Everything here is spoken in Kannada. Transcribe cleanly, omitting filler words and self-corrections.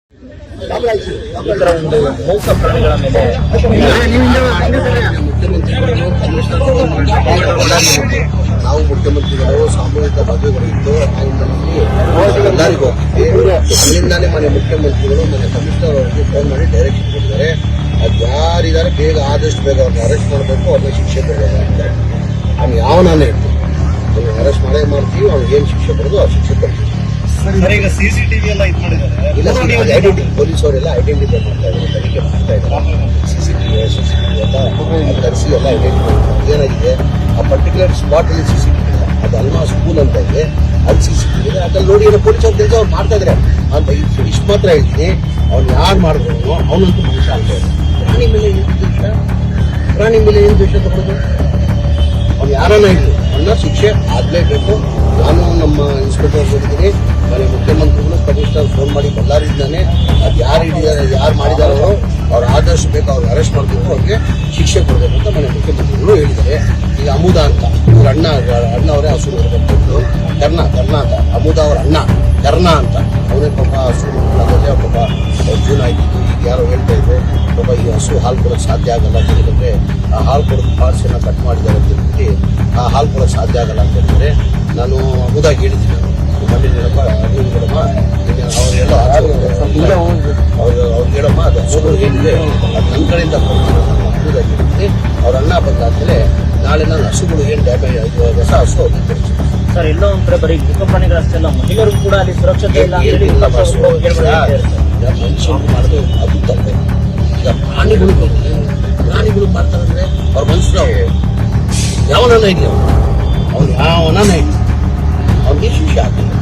ಈ ತರ ಒಂದು ಮೂಕ ಪ್ರಾಣಿಗಳ ಮೇಲೆ ನಾವು ಮುಖ್ಯಮಂತ್ರಿಗಳು ಸಾಮೂಹಿಕ ಮದುವೆಗಳು ಇತ್ತು ಎಲ್ಲರಿಗೂ ಅಲ್ಲಿಂದಾನೇ ಮನೆ ಮುಖ್ಯಮಂತ್ರಿಗಳು ಮನೆ ಕಮಿಷನರ್ ಅವರಿಗೆ ಫೋನ್ ಮಾಡಿ ಡೈರೆಕ್ಷನ್ ಕೊಟ್ಟಿದ್ದಾರೆ. ಅದು ಯಾರಿದ್ದಾರೆ ಬೇಗ ಆದಷ್ಟು ಬೇಗ ಅವ್ರನ್ನ ಅರೆಸ್ಟ್ ಮಾಡಬೇಕು, ಅವ್ರನ್ನ ಶಿಕ್ಷೆ ಕೊಡಬೇಕು. ಅವ್ನು ಯಾವನಾನೇ ಇತ್ತು ಅವ್ನು ಅರೆಸ್ಟ್ ಮಾಡೇ ಮಾಡ್ತೀವಿ, ಅವ್ನಿಗೆ ಏನು ಶಿಕ್ಷೆ ಕೊಡೋದು ಆ ಶಿಕ್ಷೆ ಕೊಡ್ತೀವಿ. ಈಗ ಸಿಸಿಟಿವಿ ಎಲ್ಲ ಇದು ಮಾಡಿದ್ದಾರೆ. ಇಲ್ಲ ಐಡೆಂಟಿಟಿ ಪೊಲೀಸ್ ಅವರೆಲ್ಲ ಐಡೆಂಟಿಫೈ ಮಾಡ್ತಾ ಇದ್ದಾರೆ, ತನಿಖೆ ಮಾಡ್ತಾ ಇದ್ದಾರೆ. ಸಿಸಿಟಿವಿ ಎಲ್ಲ ತರಿಸಿ ಎಲ್ಲ ಐಡೆಂಟಿಫೈ ಮಾಡ್ತಾರೆ. ಏನಾಗಿದೆ ಆ ಪರ್ಟಿಕ್ಯುಲರ್ ಸ್ಪಾಟ್ ಅಲ್ಲಿ ಸಿಸಿಟಿವಿ ಇಲ್ಲ, ಅದು ಅಲ್ಮಾ ಸ್ಕೂಲ್ ಅಂತ ಇದೆ, ಅಲ್ಲಿ ಸಿಸಿಟಿವಿ ಇದೆ. ಅದ್ರಲ್ಲಿ ನೋಡಿ ಪೊಲೀಸ್ ಅವ್ರು ತಿಳಿದು ಅವ್ರು ಮಾಡ್ತಾ ಇದ್ದಾರೆ ಅಂತ ಇಷ್ಟು ಮಾತ್ರ ಹೇಳ್ತೀನಿ. ಅವ್ನು ಯಾರು ಮಾಡಿದ್ರು ಅವನಂತೂ ಮನುಷ್ಯ ಅಂತ ಹೇಳಿ. ಪ್ರಾಣಿ ಮೇಲೆ ಏನು ದ್ವೇಷ, ಪ್ರಾಣಿ ಮೇಲೆ ಏನು ದ್ವೇಷ ತಗೊಳ್ಳೋದು? ಅವ್ನು ಯಾರನ್ನ ಇದ್ರು ಅವನ್ನ ಶಿಕ್ಷೆ ಆಗಲೇಬೇಕು. ನಾನು ನಮ್ಮ ಇನ್ಸ್ಪೆಕ್ಟರ್ ಹೋಗಿದ್ದೀನಿ, ಮನೆ ಮುಖ್ಯಮಂತ್ರಿಗಳು ಕಮಿಷನರ್ ಫೋನ್ ಮಾಡಿ ಬಳ್ಳಾರಿದ್ದಾನೆ. ಅದು ಯಾರು ಹಿಡಿದಾರೆ ಯಾರು ಮಾಡಿದಾರೋ ಅವ್ರು ಆದಷ್ಟು ಬೇಕು ಅವ್ರು ಅರೆಸ್ಟ್ ಮಾಡಬೇಕು, ಅವ್ರಿಗೆ ಶಿಕ್ಷೆ ಕೊಡಬೇಕು ಅಂತ ಮನೆ ಮುಖ್ಯಮಂತ್ರಿಗಳು ಹೇಳಿದ್ದಾರೆ. ಈಗ ಅಮುದ ಅಂತ ಇವ್ರ ಅಣ್ಣ ಅವರೇ ಹಸು ನೋಡಬೇಕು, ಕರ್ಣ ಅಂತ ಅಮುದ ಅವ್ರ ಅಣ್ಣ ಕರ್ಣ ಅಂತ ಅವರೇ ಪಾಪ ಹಸು ನೋಡೋದೇ ಪಾಪ ಜೂನ್ ಆಯ್ತು. ಈಗ ಯಾರೋ ಹೇಳ್ತಾ ಇದ್ರು ಪಾಪ ಈ ಹಸು ಹಾಲು ಕೊಡೋಕ್ಕೆ ಸಾಧ್ಯ ಆಗಲ್ಲ ಅಂತ ಹೇಳಿದ್ರೆ ಆ ಹಾಲು ಕೊಡೋದು ಪಾರ್ಟ್ಸನ್ನ ಕಟ್ ಮಾಡಿದ್ದಾರೆ ಅಂತ ಹೇಳ್ಬಿಟ್ಟು ಆ ಹಾಲು ಕೊಡೋಕ್ಕೆ ಸಾಧ್ಯ ಆಗಲ್ಲ ಅಂತ ಹೇಳ್ತಾರೆ. ನಾನು ಅಮುದಾಗಿ ಹೇಳಿದ್ದೀನಿ, ಮಂಡ್ಯದಮ್ಮ ಅವರೆಲ್ಲ ಅವ್ರು ಹೇಳಮ್ಮ ಅದು ಹಸುಗಳು ಏನಿದೆ ಅದು ನನ್ನ ಕಡೆಯಿಂದ ಕೊಡ್ತೀನಿ ಅಮುದಾಗಿ ಹೇಳಿದ್ದೀನಿ. ಅವ್ರ ಅಣ್ಣ ಬಂದಾದ್ಮೇಲೆ ನಾಳೆ ನಾನು ಹಸುಗಳು ಏನು ಡ್ಯಾಮೇಜ್ ಹೊಸ ಹಸು ಅವ್ರಿಗೆ ಕೊಡ್ತೀನಿ. ಸರ್ ಎಲ್ಲೋ ಒಂದ್ ಕಡೆ ಬರೀ ಮೂಕ ಪ್ರಾಣಿಗಳಷ್ಟೇ ಅಲ್ಲ, ಮಹಿಳೆಯರು ಕೂಡ ಅಲ್ಲಿ ಸುರಕ್ಷತೆ ಇಲ್ಲ ಅಂತ ಹೇಳಿ ಮನುಷ್ಯರು ಮಾಡೋದು ಅದು ತಪ್ಪೆ. ಈಗ ಪ್ರಾಣಿಗಳು ಮಾಡ್ತಾರಂದ್ರೆ ಅವ್ರ ಮನುಷ್ಯರು ಅವರು ಯಾವನ ಇಲ್ಲ, ಅವ್ನು ಯಾವನ ಇಲ್ಲ, ಅವ್ನಿಗೆ ಶಿಕ್ಷೆ ಆಗ್ತದೆ.